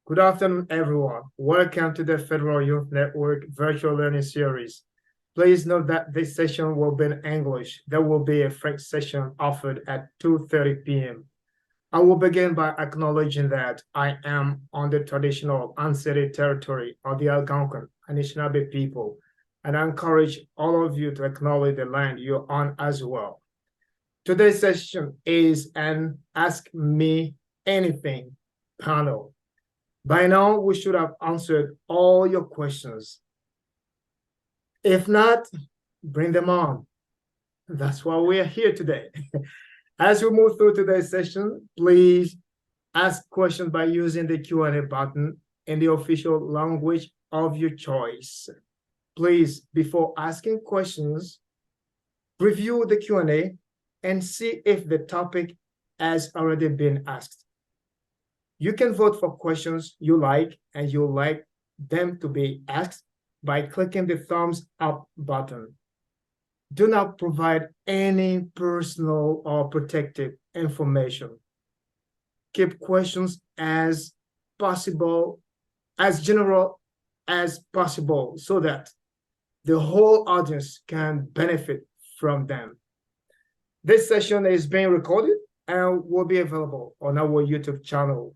Good afternoon, everyone. Welcome to the Federal Youth Network Virtual Learning Series. Please note that this session will be in English. There will be a French session offered at 2:30 p.m. I will begin by acknowledging that I am on the traditional unceded territory of the Algonquin and Anishinaabe people, and I encourage all of you to acknowledge the land you're on as well. Today's session is an Ask Me Anything panel. By now, we should have answered all your questions. If not, bring them on. That's why we're here today. As we move through today's session, please ask questions by using the Q&A button in the official language of your choice. Please, before asking questions, review the Q&A and see if the topic has already been asked. You can vote for questions you like and you like them to be asked by clicking the thumbs up button. Do not provide any personal or protected information. Keep questions as possible, as general as possible, so that the whole audience can benefit from them. This session is being recorded and will be available on our YouTube channel.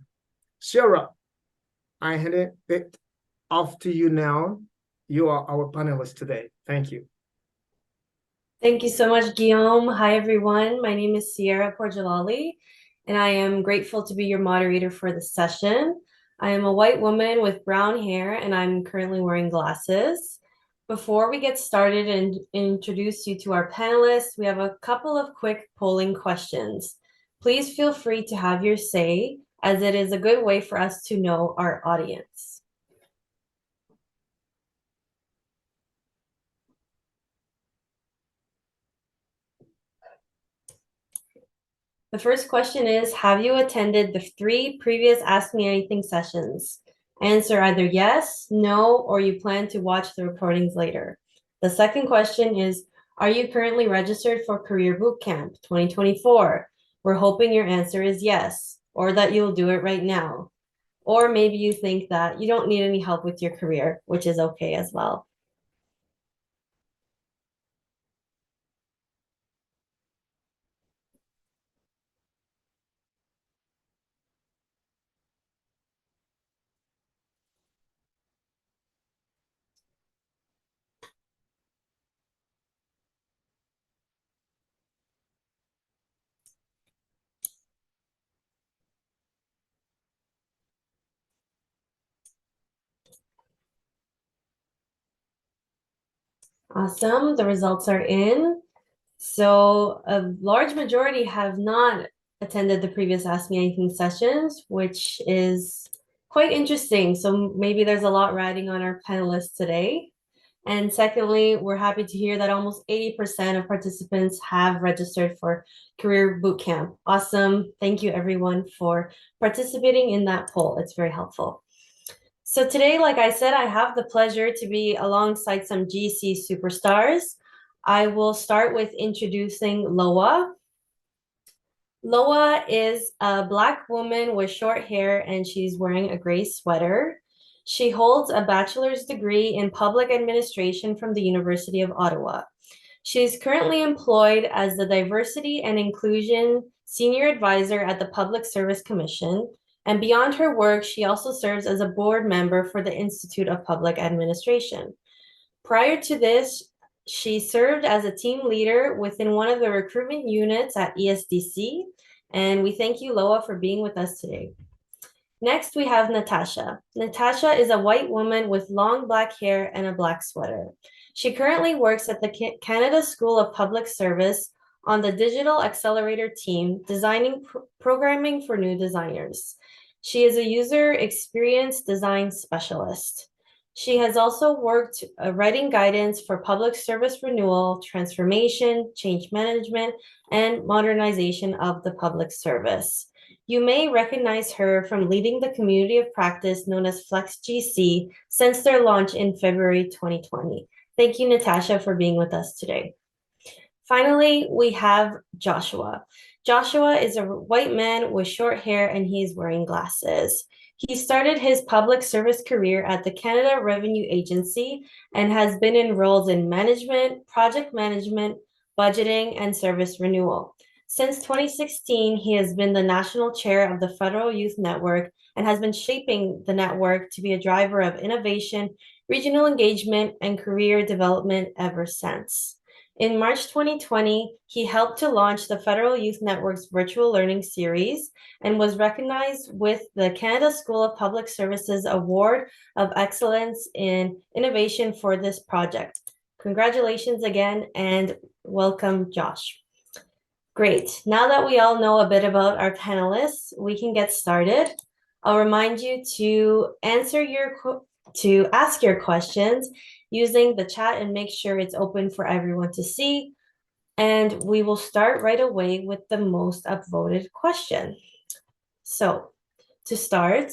Sarah, I hand it off to you now. You are our panelist today. Thank you. Thank you so much, Guillaume. Hi, everyone. My name is Sierra Porjalali, and I am grateful to be your moderator for the session. I am a white woman with brown hair, and I'm currently wearing glasses. Before we get started and introduce you to our panelists, we have a couple of quick polling questions. Please feel free to have your say, as it is a good way for us to know our audience. The first question is, have you attended the 3 previous Ask Me Anything sessions? Answer either yes, no, or you plan to watch the recordings later. The second question is, are you currently registered for Career Bootcamp 2024? We're hoping your answer is yes, or that you'll do it right now. Or maybe you think that you don't need any help with your career, which is okay as well. Awesome, the results are in. So a large majority have not attended the previous Ask Me Anything sessions, which is quite interesting. So maybe there's a lot riding on our panelists today. And secondly, we're happy to hear that almost 80% of participants have registered for Career Bootcamp. Awesome. Thank you everyone for participating in that poll. It's very helpful. So today, like I said, I have the pleasure to be alongside some GC superstars. I will start with introducing Loa. Loa is a Black woman with short hair and she's wearing a gray sweater. She holds a bachelor's degree in public administration from the University of Ottawa. She is currently employed as the Diversity and Inclusion Senior Advisor at the Public Service Commission. And beyond her work, she also serves as a board member for the Institute of Public Administration. Prior to this, she served as a team leader within one of the recruitment units at ESDC. And we thank you, Loa, for being with us today. Next, we have Natasha. Natasha is a white woman with long black hair and a black sweater. She currently works at the Canada School of Public Service on the Digital Accelerator team, designing programming for new designers. She is a user experience design specialist. She has also worked writing guidance for public service renewal, transformation, change management, and modernization of the public service. You may recognize her from leading the community of practice known as FlexGC since their launch in February 2020. Thank you, Natasha, for being with us today. Finally, we have Joshua. Joshua is a white man with short hair and he is wearing glasses. He started his public service career at the Canada Revenue Agency and has been in roles in management, project management, budgeting, and service renewal. Since 2016, he has been the national chair of the Federal Youth Network and has been shaping the network to be a driver of innovation, regional engagement, and career development ever since. In March 2020, he helped to launch the Federal Youth Network's virtual learning series and was recognized with the Canada School of Public Services Award of Excellence in Innovation for this project. Congratulations again and welcome, Josh. Great. Now that we all know a bit about our panelists, we can get started. I'll remind you to ask your questions using the chat and make sure it's open for everyone to see. And we will start right away with the most upvoted question. So to start,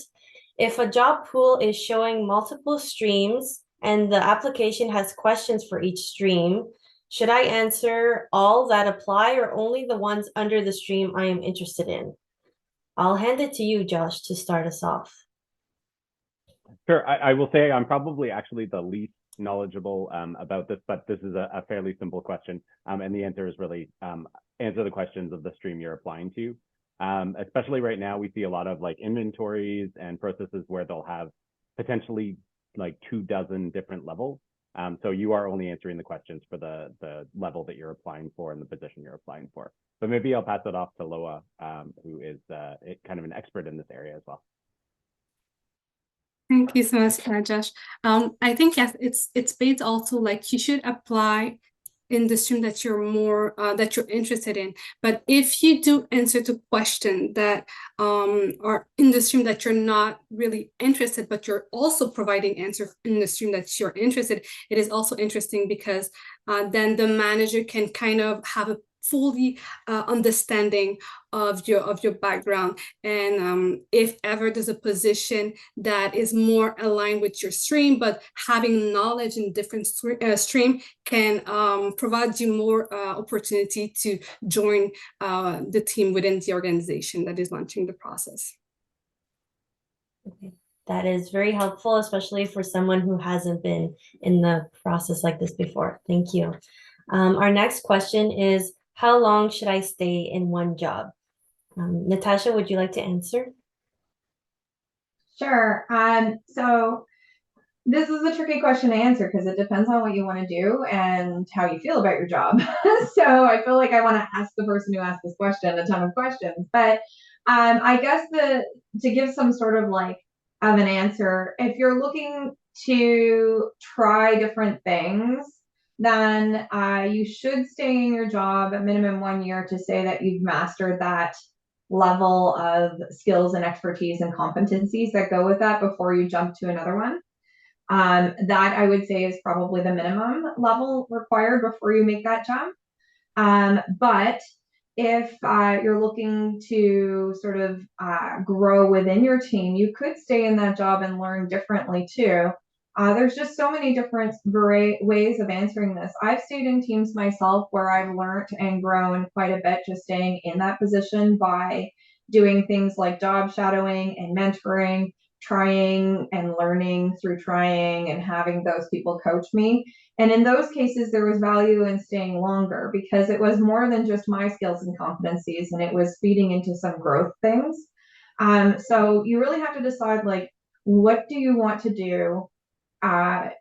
if a job pool is showing multiple streams and the application has questions for each stream, should I answer all that apply or only the ones under the stream I am interested in? I'll hand it to you, Josh, to start us off. Sure. I will say I'm probably actually the least knowledgeable about this, but this is a fairly simple question. And the answer is really answer the questions of the stream you're applying to. Especially right now, we see a lot of like inventories and processes where they'll have potentially like 24 different levels. So you are only answering the questions for the level that you're applying for and the position you're applying for. But maybe I'll pass it off to Loa, who is kind of an expert in this area as well. Thank you so much, Josh. I think yes, it's based also like you should apply in the stream that you're more that you're interested in. But if you do answer to questions that are in the stream that you're not really interested, but you're also providing answer in the stream that you're interested, it is also interesting because then the manager can kind of have a fully understanding of your background, and if ever there's a position that is more aligned with your stream, but having knowledge in different stream can provide you more opportunity to join the team within the organization that is launching the process. Okay. That is very helpful, especially for someone who hasn't been in the process like this before. Thank you. Our next question is, how long should I stay in one job? Natasha, would you like to answer? Sure. So this is a tricky question to answer because it depends on what you want to do and how you feel about your job. So I feel like I want to ask the person who asked this question a ton of questions. But I guess to give some sort of like of an answer, if you're looking to try different things, then you should stay in your job a minimum 1 year to say that you've mastered that level of skills and expertise and competencies that go with that before you jump to another one. That I would say is probably the minimum level required before you make that jump. But if you're looking to sort of grow within your team, you could stay in that job and learn differently too. There's just so many different ways of answering this. I've stayed in teams myself where I've learned and grown quite a bit just staying in that position by doing things like job shadowing and mentoring, trying and learning through trying and having those people coach me. And in those cases, there was value in staying longer because it was more than just my skills and competencies, and it was feeding into some growth things. So you really have to decide, like, what do you want to do? Do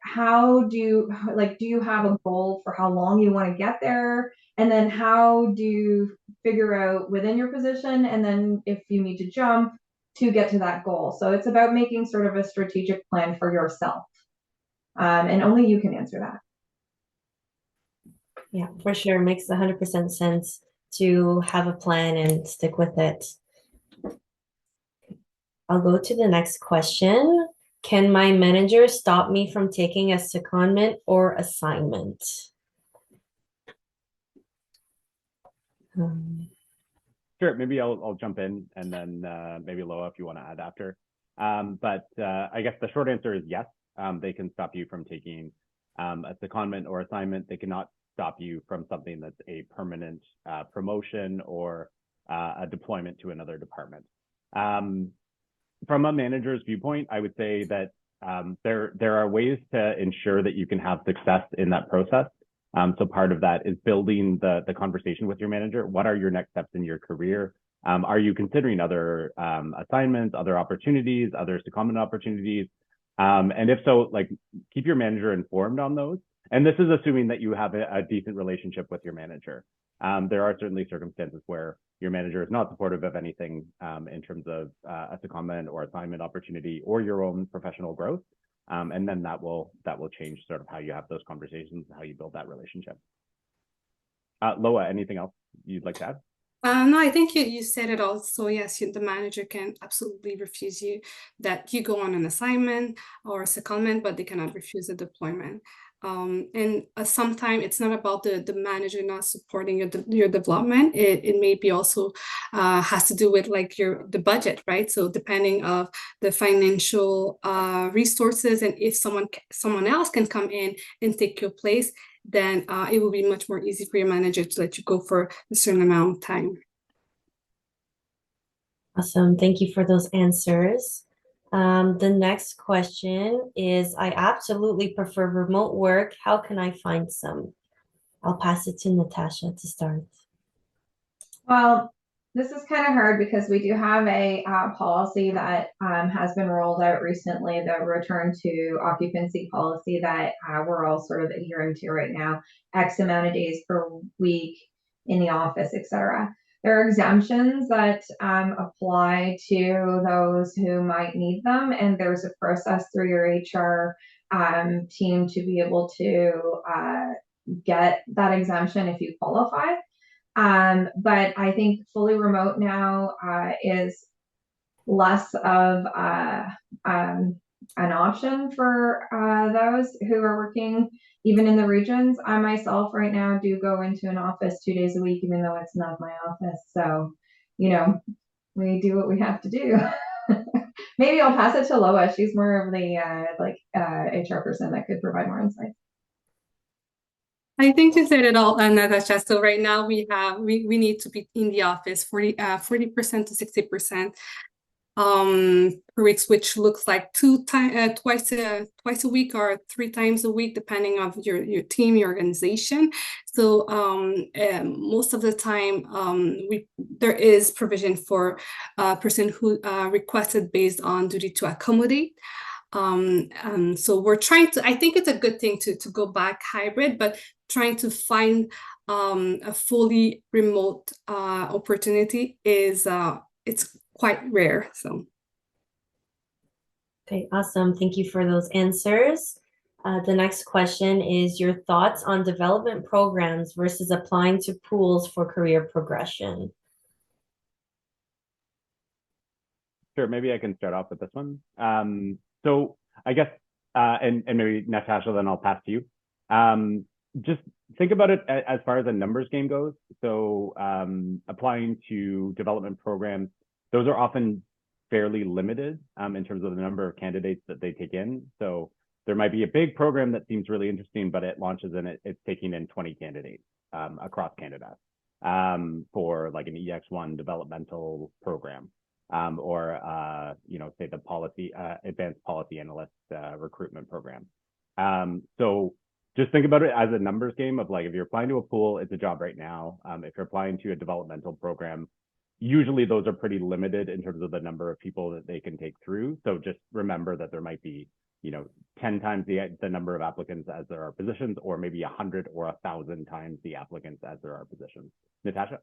you have a goal for how long you want to get there? And then how do you figure out within your position, and then if you need to jump to get to that goal. So it's about making sort of a strategic plan for yourself. And only you can answer that. Yeah, for sure. It makes 100% sense to have a plan and stick with it. I'll go to the next question. Can my manager stop me from taking a secondment or assignment? Sure, maybe I'll jump in and then maybe Loa if you want to add after. But I guess the short answer is yes. They can stop you from taking a secondment or assignment. They cannot stop you from something that's a permanent promotion or a deployment to another department. From a manager's viewpoint, I would say that there are ways to ensure that you can have success in that process. So part of that is building the conversation with your manager. What are your next steps in your career? Are you considering other assignments, other opportunities, other secondment opportunities? And if so, like, keep your manager informed on those. And this is assuming that you have a decent relationship with your manager. There are certainly circumstances where your manager is not supportive of anything in terms of a secondment or assignment opportunity or your own professional growth. And then that will change sort of how you have those conversations, how you build that relationship. Loa, anything else you'd like to add? No, I think you said it all. So yes, the manager can absolutely refuse you that you go on an assignment or a secondment, but they cannot refuse a deployment. And sometimes it's not about the manager not supporting your development. It may be also has to do with like the budget, right? So depending of the financial resources, and if someone else can come in and take your place, then it will be much more easy for your manager to let you go for a certain amount of time. Awesome. Thank you for those answers. The next question is, I absolutely prefer remote work. How can I find some? I'll pass it to Natasha to start. Well, this is kind of hard because we do have a policy that has been rolled out recently, the return to occupancy policy that we're all sort of adhering to right now, X amount of days per week in the office, etc. There are exemptions that apply to those who might need them, and there's a process through your HR team to be able to get that exemption if you qualify. But I think fully remote now is less of an option for those who are working even in the regions. I myself right now do go into an office 2 days a week, even though it's not my office. So, you know, we do what we have to do. Maybe I'll pass it to Loa. She's more of the HR person that could provide more insight. I think you said it all, Natasha. So right now we need to be in the office 40% to 60% per week, which looks like twice a week or 3 times a week, depending on your team, your organization. So most of the time there is provision for a person who requested based on duty to accommodate. So we're trying to, I think it's a good thing to go back hybrid, but trying to find a fully remote opportunity is it's quite rare. So Okay, awesome. Thank you for those answers. The next question is your thoughts on development programs versus applying to pools for career progression. Sure, maybe I can start off with this one. So I guess, and maybe Natasha, then I'll pass to you. Just think about it as far as a numbers game goes. So applying to development programs, those are often fairly limited in terms of the number of candidates that they take in. So there might be a big program that seems really interesting, but it launches and it's taking in 20 candidates across Canada for like an EX1 developmental program. Or you know, say the policy advanced policy analyst recruitment program. So just think about it as a numbers game of like, if you're applying to a pool, it's a job right now. If you're applying to a developmental program, usually those are pretty limited in terms of the number of people that they can take through. So just remember that there might be, you know, 10 times the number of applicants as there are positions, or maybe 100 or 1,000 times the applicants as there are positions. Natasha?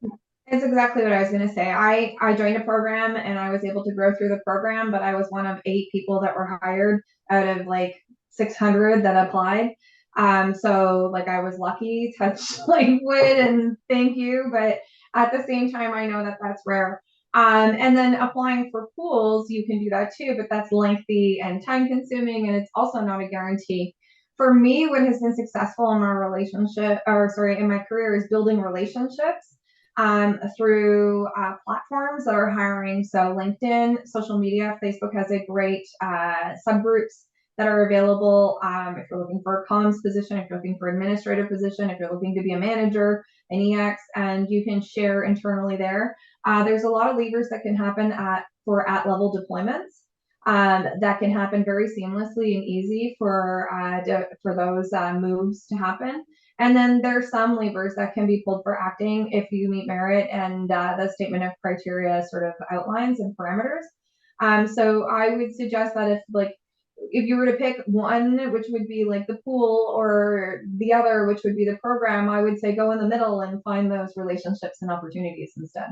It's exactly what I was going to say. I joined a program and I was able to grow through the program, but I was one of 8 people that were hired out of like 600 that applied. So like I was lucky, touch like wood and thank you. But at the same time, I know that that's rare. And then applying for pools, you can do that too, but that's lengthy and time consuming, and it's also not a guarantee. For me, what has been successful in my in my career is building relationships through platforms that are hiring. So LinkedIn, social media, Facebook has a great subgroups that are available. If you're looking for a comms position, if you're looking for administrative position, if you're looking to be a manager, an EX, and you can share internally there. There's a lot of levers that can happen for at-level deployments. That can happen very seamlessly and easy for those moves to happen. And then there's some levers that can be pulled for acting if you meet merit and the statement of criteria sort of outlines and parameters. So I would suggest that if you were to pick one, which would be like the pool, or the other, which would be the program, I would say go in the middle and find those relationships and opportunities instead.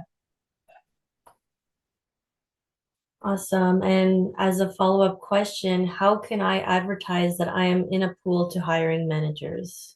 Awesome. And as a follow-up question, how can I advertise that I am in a pool to hiring managers?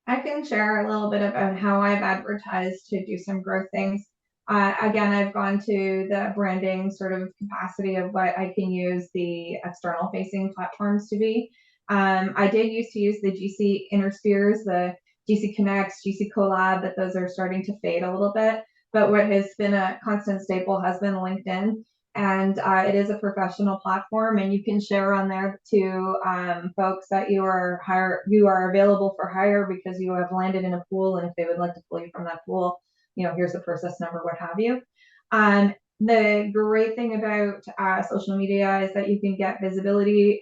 I can share a little bit about how I've advertised to do some growth things. Again, I've gone to the branding sort of capacity of what I can use the external facing platforms to be. I did used to use the GC Interspheres, the GC Connects, GC Collab, but those are starting to fade a little bit. But what has been a constant staple has been LinkedIn. And it is a professional platform, and you can share on there to folks that you are available for hire because you have landed in a pool, and if they would like to pull you from that pool, here's the process number, what have you. The great thing about social media is that you can get visibility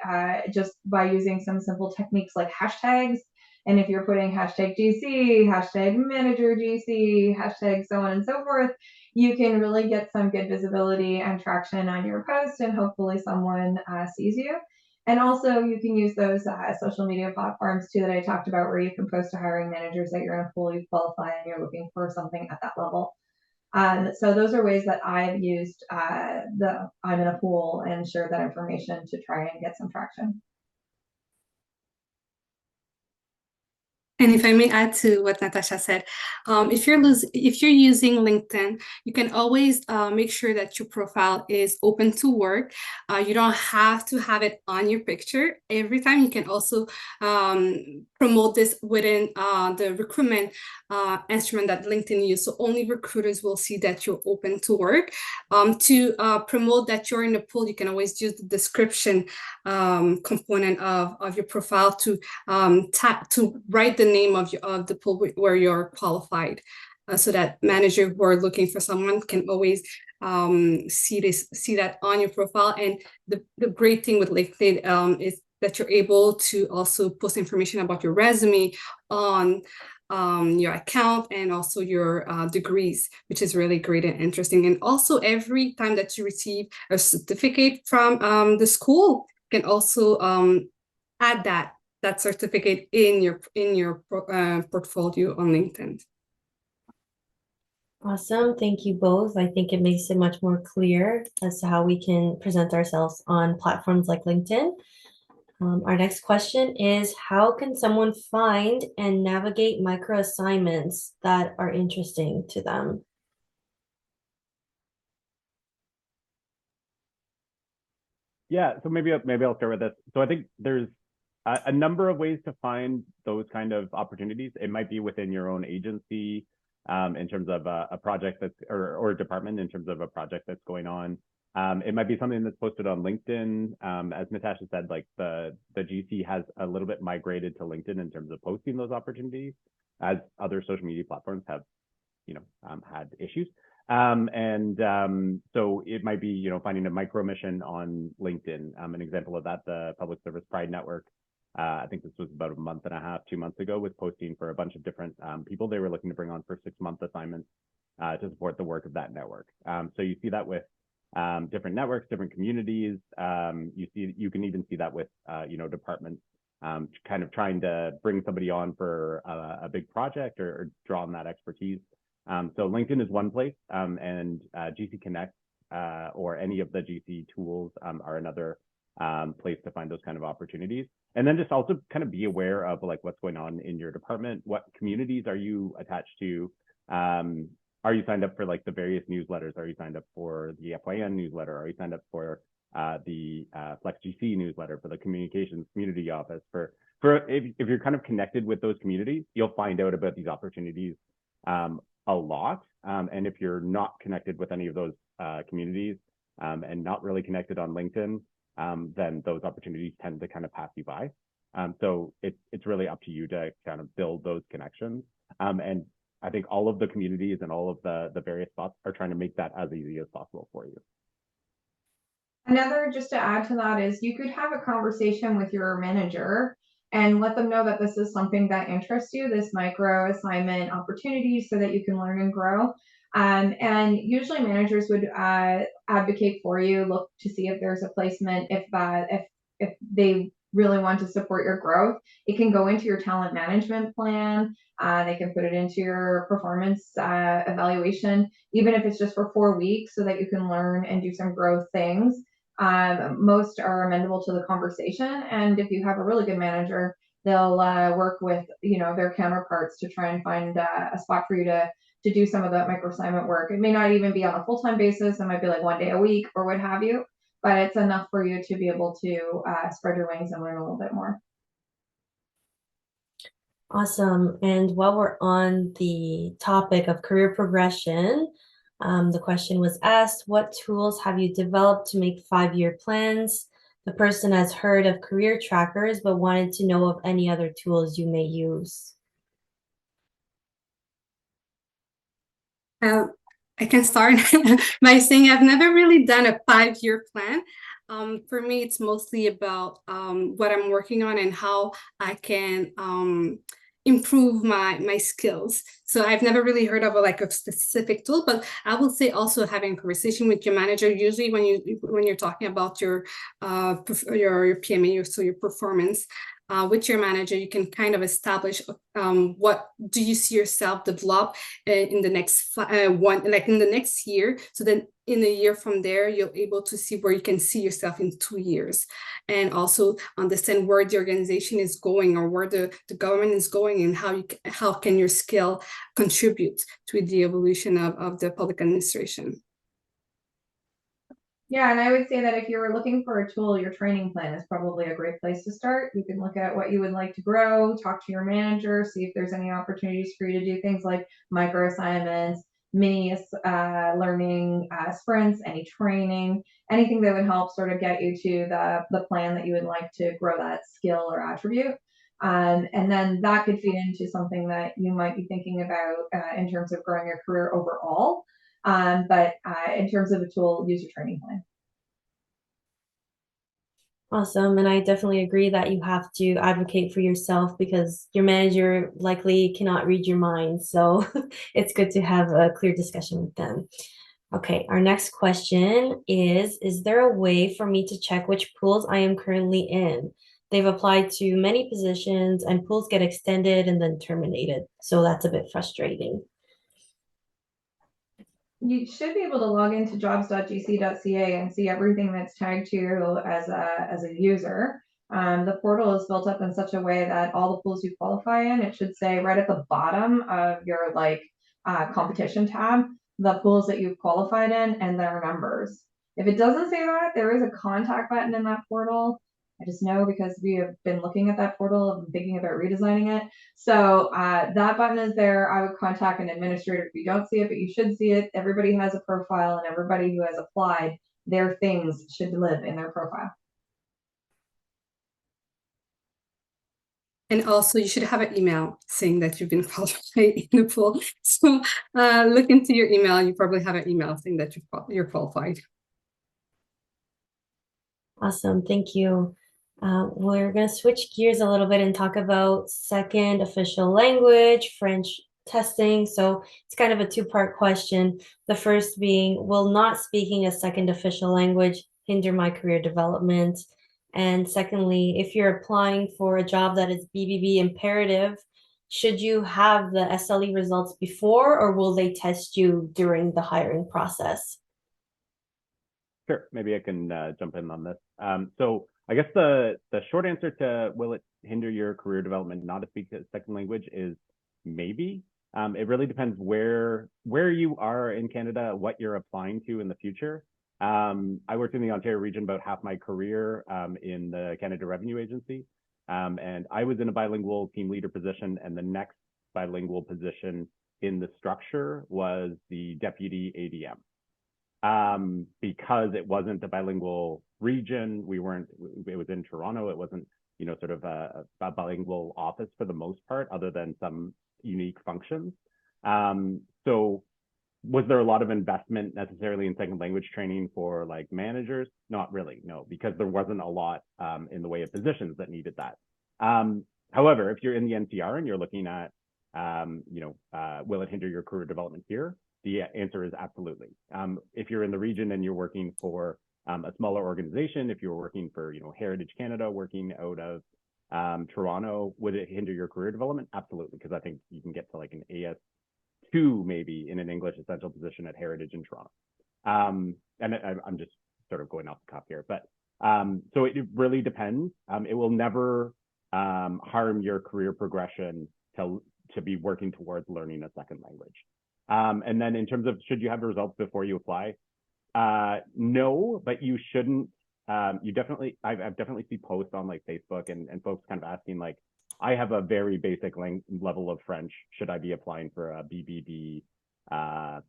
just by using some simple techniques like hashtags. And if you're putting hashtag GC, hashtag manager GC, hashtag so on and so forth, you can really get some good visibility and traction on your post, and hopefully someone sees you. And also you can use those social media platforms too that I talked about, where you can post to hiring managers that you're in a pool, you qualify, and you're looking for something at that level. So those are ways that I've used I'm in a pool and share that information to try and get some traction. And if I may add to what Natasha said, if you're using LinkedIn, you can always make sure that your profile is open to work. You don't have to have it on your picture every time. You can also promote this within the recruitment instrument that LinkedIn uses. So only recruiters will see that you're open to work. To promote that you're in the pool, you can always use the description component of your profile to write the name of the pool where you're qualified, so that manager who are looking for someone can always see that on your profile. And the great thing with LinkedIn is that you're able to also post information about your resume on your account and also your degrees, which is really great and interesting. And also every time that you receive a certificate from the school, you can also add that certificate in your portfolio on LinkedIn. Awesome. Thank you both. I think it makes it much more clear as to how we can present ourselves on platforms like LinkedIn. Our next question is, how can someone find and navigate micro assignments that are interesting to them? Yeah, so maybe I'll start with this. So I think there's a number of ways to find those kind of opportunities. It might be within your own agency in terms of a project that's or a department in terms of a project that's going on. It might be something that's posted on LinkedIn. As Natasha said, like the GC has a little bit migrated to LinkedIn in terms of posting those opportunities, as other social media platforms have, had issues. So it might be, finding a micro mission on LinkedIn. An example of that, the Public Service Pride Network, I think this was about a month and a half, 2 months ago, was posting for a bunch of different people they were looking to bring on for 6-month assignments to support the work of that network. So you see that with different networks, different communities. You can even see that with, departments kind of trying to bring somebody on for a big project or draw on that expertise. So LinkedIn is one place, and GC Connect or any of the GC tools are another place to find those kind of opportunities. And then just also kind of be aware of like what's going on in your department. What communities are you attached to? Are you signed up for like the various newsletters? Are you signed up for the FYN newsletter? Are you signed up for the Flex GC newsletter, for the communications community office? For if you're kind of connected with those communities, you'll find out about these opportunities a lot. And if you're not connected with any of those communities, and not really connected on LinkedIn, then those opportunities tend to kind of pass you by. So it's really up to you to kind of build those connections. And I think all of the communities and all of the various spots are trying to make that as easy as possible for you. Another, just to add to that, is you could have a conversation with your manager and let them know that this is something that interests you, this micro assignment opportunity, so that you can learn and grow. And usually managers would advocate for you, look to see if there's a placement, if they really want to support your growth. It can go into your talent management plan. They can put it into your performance evaluation, even if it's just for 4 weeks, so that you can learn and do some growth things. Most are amenable to the conversation, and if you have a really good manager, they'll work with their counterparts to try and find a spot for you to do some of that micro assignment work. It may not even be on a full-time basis. It might be like 1 day a week or what have you, but it's enough for you to be able to spread your wings and learn a little bit more. Awesome. And while we're on the topic of career progression, the question was asked, what tools have you developed to make 5-year plans? The person has heard of career trackers, but wanted to know of any other tools you may use. I can start by saying I've never really done a 5-year plan. For me, it's mostly about what I'm working on and how I can improve my skills. So I've never really heard of a specific tool, but I will say also having a conversation with your manager. Usually when you're talking about your PMA, so your performance, with your manager, you can kind of establish what do you see yourself develop in the next in the next year. So then in a year from there, you're able to see where you can see yourself in 2 years, and also understand where the organization is going, or where the government is going, and how can your skill contribute to the evolution of the public administration. Yeah, and I would say that if you were looking for a tool, your training plan is probably a great place to start. You can look at what you would like to grow, talk to your manager, see if there's any opportunities for you to do things like micro assignments, mini learning sprints, any training, anything that would help sort of get you to the plan that you would like to grow that skill or attribute. And then that could feed into something that you might be thinking about in terms of growing your career overall. But in terms of a tool, use your training plan. Awesome. And I definitely agree that you have to advocate for yourself, because your manager likely cannot read your mind. So it's good to have a clear discussion with them. Okay, our next question is there a way for me to check which pools I am currently in? They've applied to many positions and pools get extended and then terminated. So that's a bit frustrating. You should be able to log into jobs.gc.ca and see everything that's tagged to you as a user. The portal is built up in such a way that all the pools you qualify in, it should say right at the bottom of your competition tab, the pools that you've qualified in and their numbers. If it doesn't say that, there is a contact button in that portal. I just know because we have been looking at that portal and thinking about redesigning it. So that button is there. I would contact an administrator if you don't see it, but you should see it. Everybody has a profile, and everybody who has applied, their things should live in their profile. And also, you should have an email saying that you've been qualified in the pool. So look into your email. You probably have an email saying that you're qualified. Awesome. Thank you. We're going to switch gears a little bit and talk about second official language, French testing. So it's kind of a two-part question. The first being, will not speaking a second official language hinder my career development? And secondly, if you're applying for a job that is BBB imperative, should you have the SLE results before, or will they test you during the hiring process? Sure, maybe I can jump in on this. So I guess the short answer to will it hinder your career development not to speak a second language is maybe. It really depends where you are in Canada, what you're applying to in the future. I worked in the Ontario region about half my career in the Canada Revenue Agency, and I was in a bilingual team leader position, and the next bilingual position in the structure was the deputy ADM. because it wasn't a bilingual region. It was in Toronto. It wasn't, sort of a bilingual office for the most part, other than some unique functions. So was there a lot of investment necessarily in second language training for like managers? Not really, no, because there wasn't a lot in the way of positions that needed that. However, if you're in the NCR and you're looking at, will it hinder your career development here? The answer is absolutely. If you're in the region and you're working for a smaller organization, if you're working for, Heritage Canada, working out of Toronto, would it hinder your career development? Absolutely, because I think you can get to like an AS2 maybe in an English essential position at Heritage in Toronto. And I'm just sort of going off the cuff here, but so it really depends. It will never harm your career progression to be working towards learning a second language. And then in terms of should you have results before you apply? No, but you shouldn't. I've definitely see posts on like Facebook and folks kind of asking like, I have a very basic level of French. Should I be applying for a BBB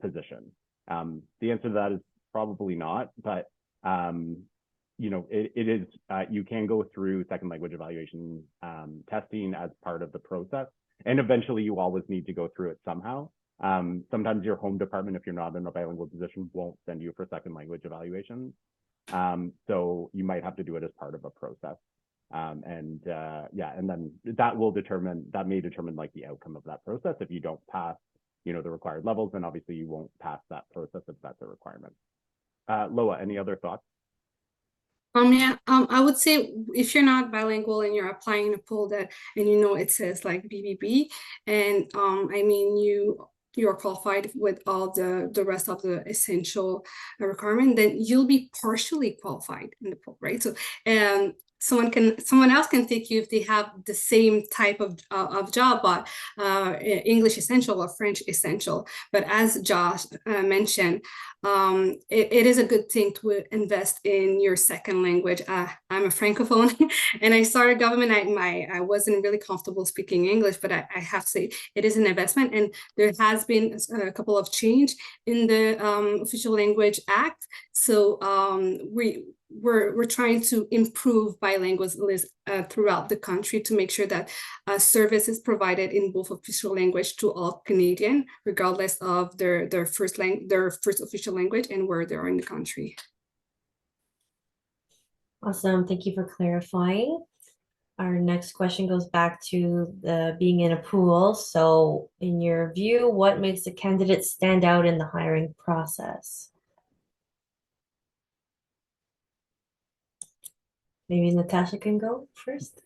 position? The answer to that is probably not, but it is, you can go through second language evaluation testing as part of the process. And eventually you always need to go through it somehow. Sometimes your home department, if you're not in a bilingual position, won't send you for second language evaluations. So you might have to do it as part of a process. And then that may determine like the outcome of that process. If you don't pass, the required levels, then obviously you won't pass that process if that's a requirement. Loa, any other thoughts? I would say if you're not bilingual and you're applying in a pool that it says like BBB, and you're qualified with all the rest of the essential requirement, then you'll be partially qualified in the pool, right? So someone else can take you if they have the same type of job, but English essential or French essential. But as Josh mentioned, it is a good thing to invest in your second language. I'm a Francophone and I started government. I wasn't really comfortable speaking English, but I have to say it is an investment, and there has been a couple of change in the Official Language Act. So we're trying to improve bilingualism throughout the country to make sure that service is provided in both official language to all Canadian, regardless of their first official language and where they are in the country. Awesome. Thank you for clarifying. Our next question goes back to the being in a pool. So in your view, what makes a candidate stand out in the hiring process? Maybe Natasha can go first.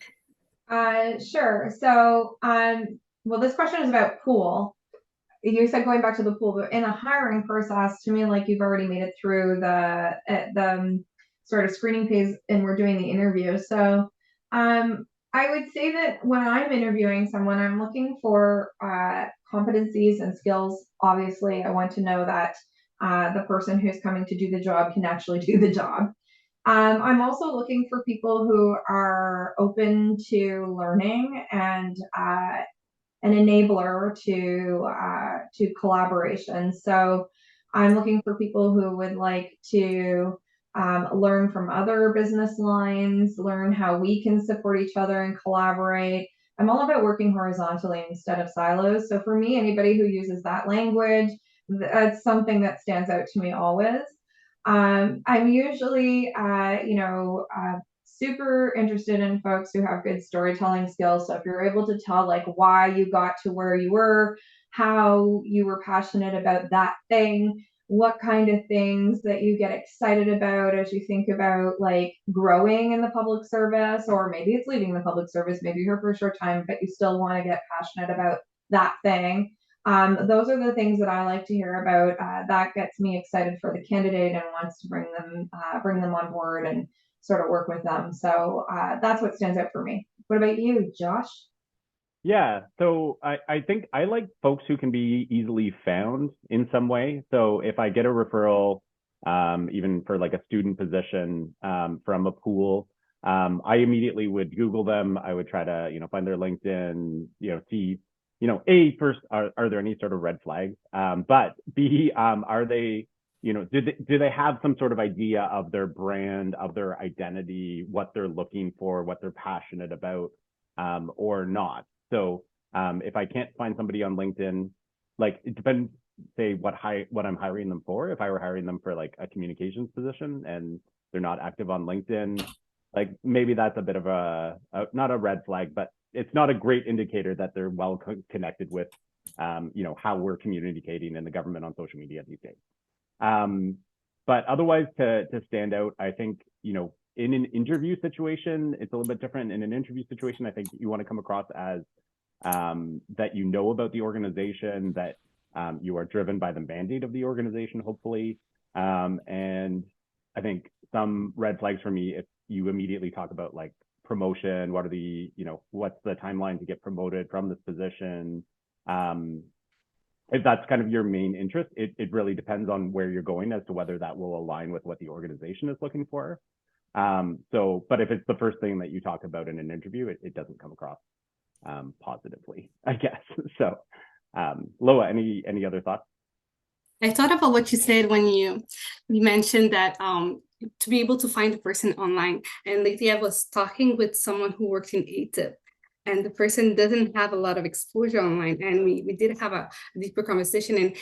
Sure. So, well, this question is about pool. You said going back to the pool, but in a hiring process, to me, like you've already made it through the sort of screening phase, and we're doing the interview. So, I would say that when I'm interviewing someone, I'm looking for competencies and skills. Obviously, I want to know that the person who's coming to do the job can actually do the job. I'm also looking for people who are open to learning and an enabler to collaboration. So I'm looking for people who would like to learn from other business lines, learn how we can support each other and collaborate. I'm all about working horizontally instead of silos. So for me, anybody who uses that language, that's something that stands out to me always. I'm usually, super interested in folks who have good storytelling skills. So if you're able to tell like why you got to where you were, how you were passionate about that thing, what kind of things that you get excited about as you think about like growing in the public service, or maybe it's leaving the public service, maybe you're here for a short time, but you still want to get passionate about that thing. Those are the things that I like to hear about. That gets me excited for the candidate and wants to bring them on board and sort of work with them. So that's what stands out for me. What about you, Josh? Yeah, so I think I like folks who can be easily found in some way. So if I get a referral, even for like a student position from a pool, I immediately would Google them. I would try to, find their LinkedIn, see, first, are there any sort of red flags? But B, are they, do they have some sort of idea of their brand, of their identity, what they're looking for, what they're passionate about, or not? So if I can't find somebody on LinkedIn, like it depends, say what I'm hiring them for. If I were hiring them for like a communications position and they're not active on LinkedIn, like maybe that's a bit of not a red flag, but it's not a great indicator that they're well connected with, how we're communicating in the government on social media these days. But otherwise, to stand out, I think, in an interview situation, it's a little bit different. In an interview situation, I think you want to come across as that you know about the organization, that you are driven by the mandate of the organization, hopefully. And I think some red flags for me, if you immediately talk about like promotion, what's the timeline to get promoted from this position? If that's kind of your main interest, it really depends on where you're going as to whether that will align with what the organization is looking for. But if it's the first thing that you talk about in an interview, it doesn't come across positively, I guess. So, Loa, any other thoughts? I thought about what you said when you mentioned that to be able to find the person online. And lately I was talking with someone who works in ATIP, and the person doesn't have a lot of exposure online. And we did have a deeper conversation. And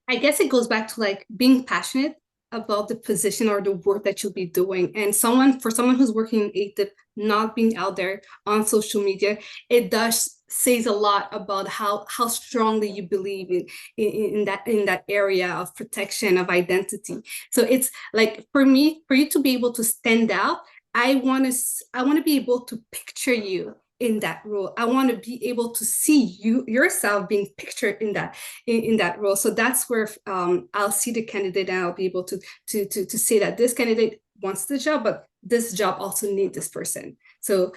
I guess it goes back to like being passionate about the position or the work that you'll be doing. And for someone who's working in ATIP, not being out there on social media, it does says a lot about how strongly you believe in that area of protection of identity. So it's like, for you to be able to stand out, I want to be able to picture you in that role. I want to be able to see yourself being pictured in that role. So that's where I'll see the candidate and I'll be able to say that this candidate wants the job, but this job also needs this person. So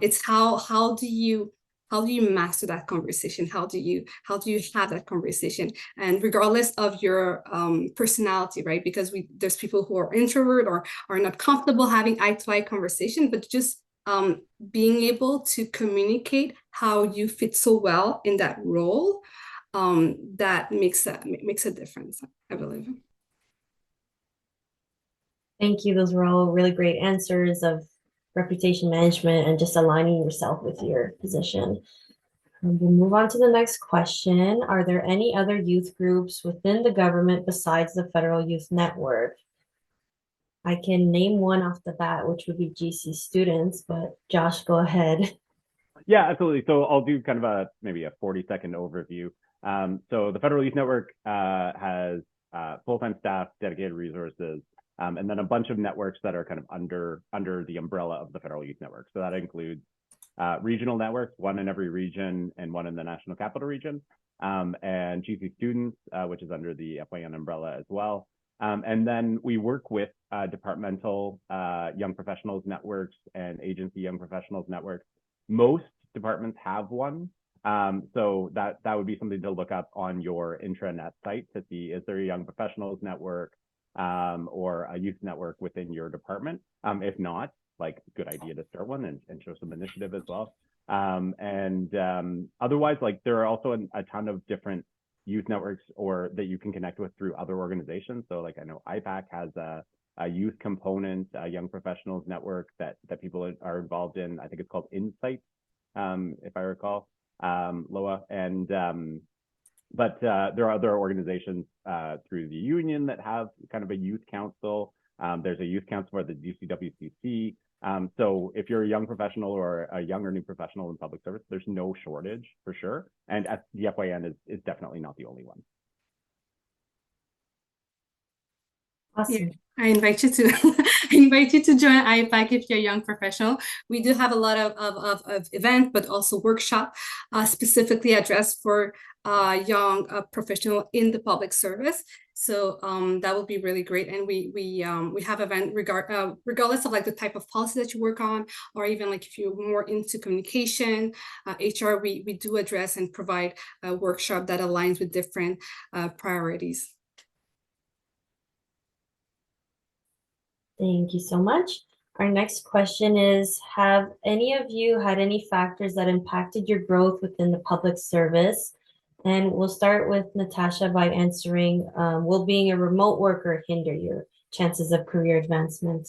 it's how do you master that conversation? How do you have that conversation? And regardless of your personality, right? Because there's people who are introvert or are not comfortable having eye-to-eye conversation, but just being able to communicate how you fit so well in that role, that makes a difference, I believe. Thank you. Those were all really great answers of reputation management and just aligning yourself with your position. We'll move on to the next question. Are there any other youth groups within the government besides the Federal Youth Network? I can name one off the bat, which would be GC students, but Josh, go ahead. Yeah, absolutely. So I'll do kind of maybe a 40-second overview. So the Federal Youth Network has full-time staff, dedicated resources, and then a bunch of networks that are kind of under the umbrella of the Federal Youth Network. So that includes regional networks, one in every region and one in the National Capital Region, and GC Students, which is under the FYN umbrella as well. And then we work with departmental young professionals networks and agency young professionals networks. Most departments have one. So that would be something to look up on your intranet site to see, is there a young professionals network or a youth network within your department? If not, like, good idea to start one and show some initiative as well. Otherwise, like, there are also a ton of different youth networks or that you can connect with through other organizations. So like, I know IPAC has a youth component, a young professionals network that people are involved in. I think it's called Insight, if I recall, Loa. But there are other organizations through the union that have kind of a youth council. There's a youth council for the DCWCC. So if you're a young professional or a young or new professional in public service, there's no shortage for sure. And the FYN is definitely not the only one. Awesome. Yeah, I invite you to join IPAC if you're a young professional. We do have a lot of events, but also workshop specifically addressed for young professional in the public service. So that would be really great. And we have event regardless of like the type of policy that you work on, or even like if you're more into communication, HR, we do address and provide a workshop that aligns with different priorities. Thank you so much. Our next question is, have any of you had any factors that impacted your growth within the public service? And we'll start with Natasha by answering, will being a remote worker hinder your chances of career advancement?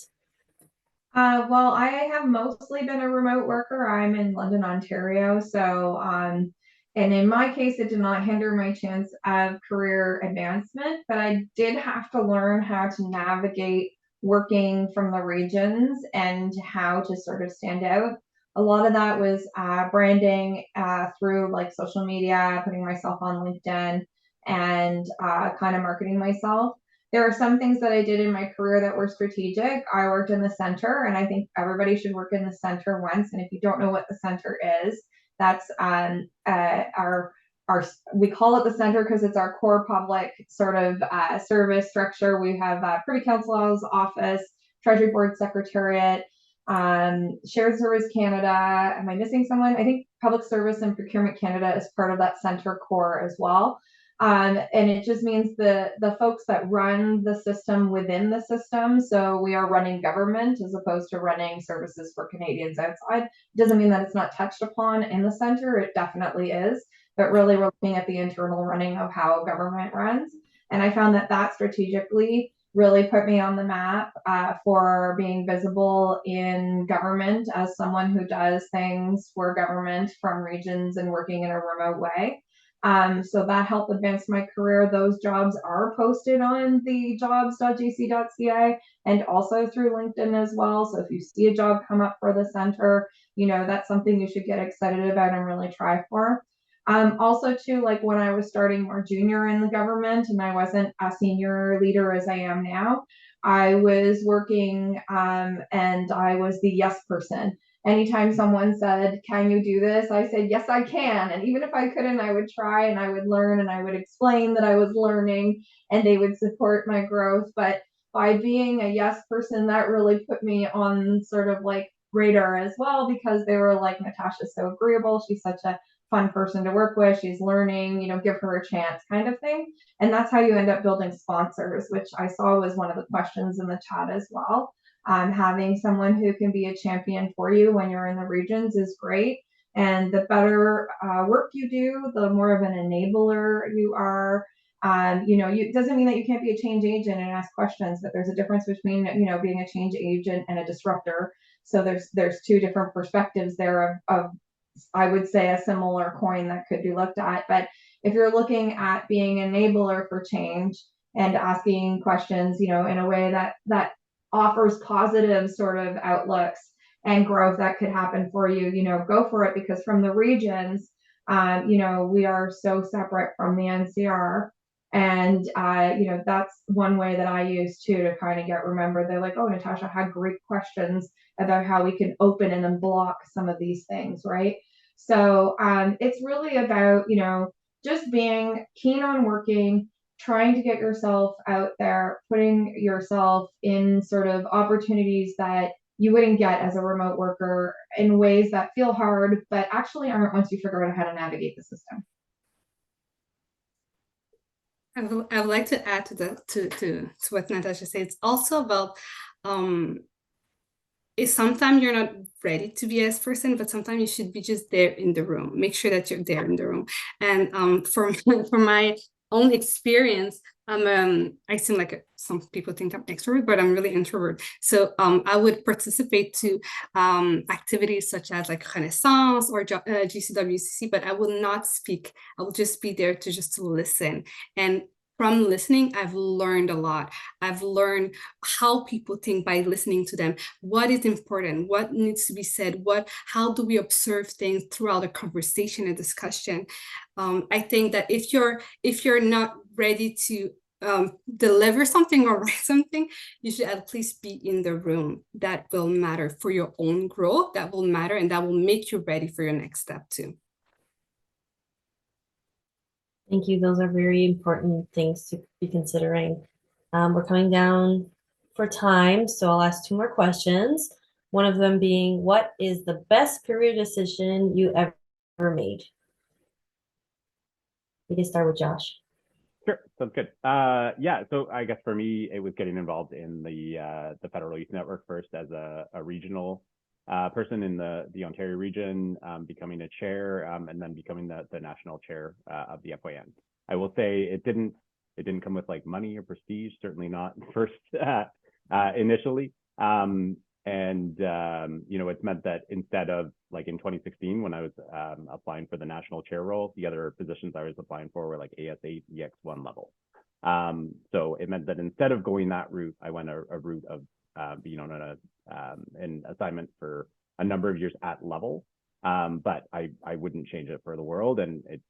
Well, I have mostly been a remote worker. I'm in London, Ontario. So, and in my case, it did not hinder my chance of career advancement, but I did have to learn how to navigate working from the regions and how to sort of stand out. A lot of that was branding through like social media, putting myself on LinkedIn, and kind of marketing myself. There are some things that I did in my career that were strategic. I worked in the center, and I think everybody should work in the center once. And if you don't know what the center is, that's our we call it the center because it's our core public sort of service structure. We have Privy Council's office, Treasury Board Secretariat, Shared Service Canada. Am I missing someone? I think Public Service and Procurement Canada is part of that center core as well. And it just means the folks that run the system within the system. So we are running government as opposed to running services for Canadians outside. It doesn't mean that it's not touched upon in the center. It definitely is. But really, we're looking at the internal running of how government runs. And I found that strategically really put me on the map for being visible in government as someone who does things for government from regions and working in a remote way. So that helped advance my career. Those jobs are posted on the jobs.jc.ca and also through LinkedIn as well. So if you see a job come up for the center, that's something you should get excited about and really try for. Also too, like when I was starting more junior in the government and I wasn't a senior leader as I am now, I was working and I was the yes person. Anytime someone said, "Can you do this?" I said, "Yes, I can." And even if I couldn't, I would try and I would learn and I would explain that I was learning and they would support my growth. But by being a yes person, that really put me on sort of like radar as well, because they were like, "Natasha's so agreeable. She's such a fun person to work with. She's learning, give her a chance," kind of thing. And that's how you end up building sponsors, which I saw was one of the questions in the chat as well. Having someone who can be a champion for you when you're in the regions is great. And the better work you do, the more of an enabler you are. It doesn't mean that you can't be a change agent and ask questions, but there's a difference between, being a change agent and a disruptor. So there's two different perspectives there of I would say a similar coin that could be looked at. But if you're looking at being an enabler for change and asking questions, in a way that offers positive sort of outlooks and growth that could happen for you, go for it, because from the regions, we are so separate from the NCR. And, that's one way that I use too to kind of get remembered. They're like, "Oh, Natasha had great questions about how we can open and unblock some of these things," right? So it's really about, just being keen on working, trying to get yourself out there, putting yourself in sort of opportunities that you wouldn't get as a remote worker in ways that feel hard, but actually aren't once you figure out how to navigate the system. I would like to add to what Natasha said. It's also about sometimes you're not ready to be a yes person, but sometimes you should be just there in the room. Make sure that you're there in the room. And for my own experience, I seem like some people think I'm extrovert, but I'm really introvert. So I would participate to activities such as like Renaissance or GCWCC, but I will not speak. I will just be there to listen. And from listening, I've learned a lot. I've learned how people think by listening to them. What is important? What needs to be said? How do we observe things throughout a conversation and discussion? I think that if you're not ready to deliver something or write something, you should at least be in the room. That will matter for your own growth. That will matter, and that will make you ready for your next step too. Thank you. Those are very important things to be considering. We're coming down for time, so I'll ask two more questions. One of them being, what is the best career decision you ever made? We can start with Josh. Sure, sounds good. Yeah, so I guess for me, it was getting involved in the Federal Youth Network first as a regional person in the Ontario region, becoming a chair, and then becoming the national chair of the FYN. I will say it didn't come with like money or prestige, certainly not first initially. You know, it's meant that instead of like in 2016, when I was applying for the national chair role, the other positions I was applying for were like AS8, EX1 level. So it meant that instead of going that route, I went a route of being on an assignment for a number of years at level. But I wouldn't change it for the world, and it's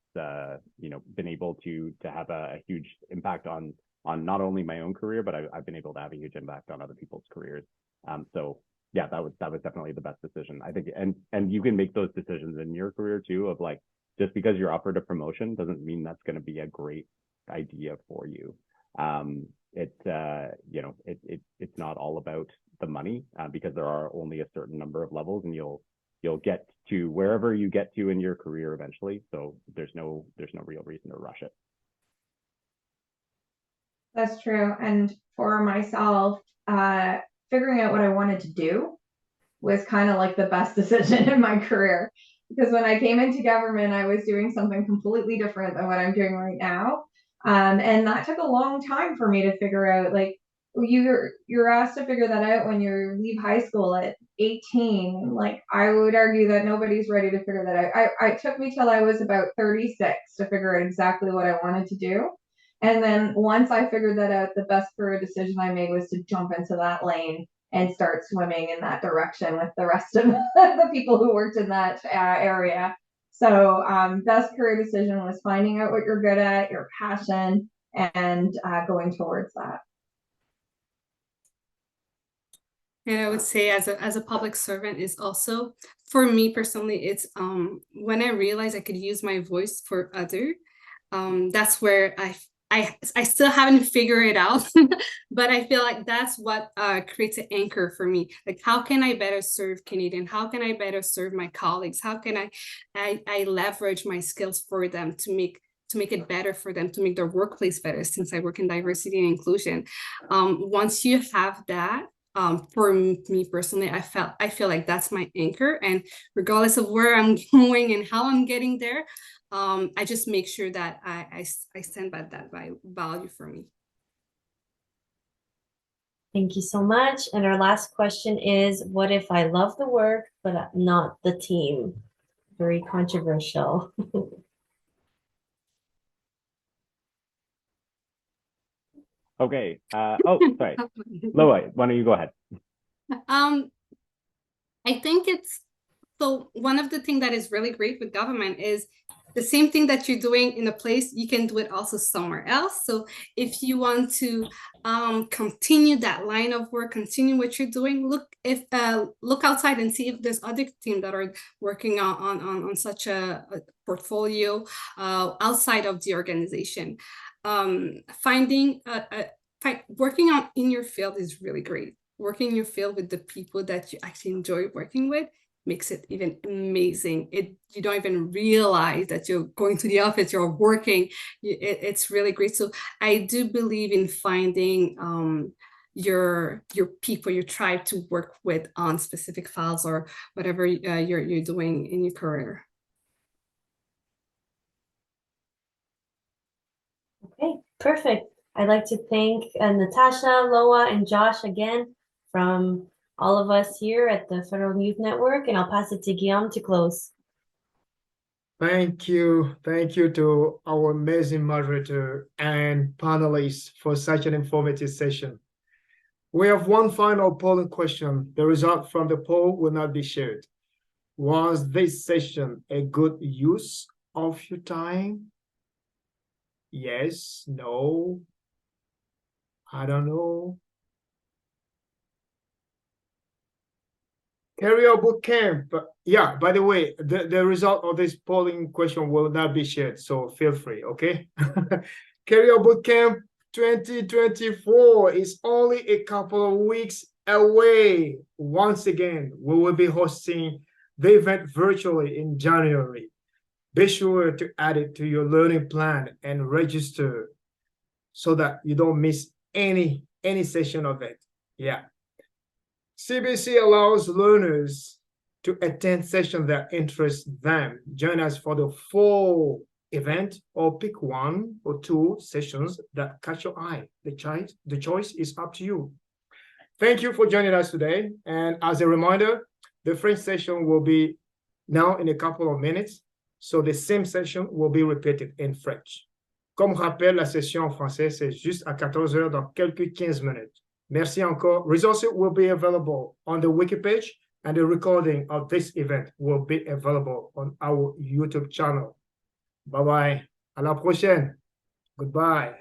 you know, been able to have a huge impact on not only my own career, but I've been able to have a huge impact on other people's careers. So yeah, that was definitely the best decision, I think. And you can make those decisions in your career too, of like, just because you're offered a promotion doesn't mean that's going to be a great idea for you. You know, it's not all about the money, because there are only a certain number of levels, and you'll get to wherever you get to in your career eventually. So there's no real reason to rush it. That's true. And for myself, figuring out what I wanted to do was kind of like the best decision in my career. Because when I came into government, I was doing something completely different than what I'm doing right now. And that took a long time for me to figure out. Like, you're asked to figure that out when you leave high school at 18. Like, I would argue that nobody's ready to figure that out. It took me till I was about 36 to figure out exactly what I wanted to do. And then once I figured that out, the best career decision I made was to jump into that lane and start swimming in that direction with the rest of the people who worked in that area. So best career decision was finding out what you're good at, your passion, and going towards that. And I would say as a public servant is also, for me personally, it's when I realized I could use my voice for other, that's where I still haven't figured it out, but I feel like that's what creates an anchor for me. Like, how can I better serve Canadian? How can I better serve my colleagues? How can I leverage my skills for them to make it better for them, to make their workplace better, since I work in diversity and inclusion. Once you have that, for me personally, I feel like that's my anchor, and regardless of where I'm going and how I'm getting there, I just make sure that I stand by that value for me. Thank you so much. And our last question is, what if I love the work, but not the team? Very controversial. Okay. Oh, sorry. Loa, why don't you go ahead? I think so one of the things that is really great with government is the same thing that you're doing in a place, you can do it also somewhere else. So if you want to continue that line of work, continue what you're doing, look outside and see if there's other teams that are working on such a portfolio outside of the organization. Working in your field is really great. Working in your field with the people that you actually enjoy working with makes it even amazing. You don't even realize that you're going to the office, you're working. It's really great. So I do believe in finding your people, your tribe to work with on specific files or whatever you're doing in your career. Okay, perfect. I'd like to thank Natasha, Loa, and Josh again from all of us here at the Federal Youth Network, and I'll pass it to Guillaume to close. Thank you. Thank you to our amazing moderator and panelists for such an informative session. We have one final polling question. The result from the poll will not be shared. Was this session a good use of your time? Yes, no, I don't know. Career Bootcamp. Yeah, by the way, the result of this polling question will not be shared, so feel free, okay? Career Bootcamp 2024 is only a couple of weeks away. Once again, we will be hosting the event virtually in January. Be sure to add it to your learning plan and register so that you don't miss any session of it. Yeah. CBC allows learners to attend sessions that interest them. Join us for the full event or pick one or two sessions that catch your eye. The choice is up to you. Thank you for joining us today. And as a reminder, the French session will be now in a couple of minutes. So the same session will be repeated in French. Comme rappel, la session en français, c'est juste à 14 heures dans quelques 15 minutes. Merci encore. Resources will be available on the wiki page, and the recording of this event will be available on our YouTube channel. Bye-bye. À la prochaine. Goodbye.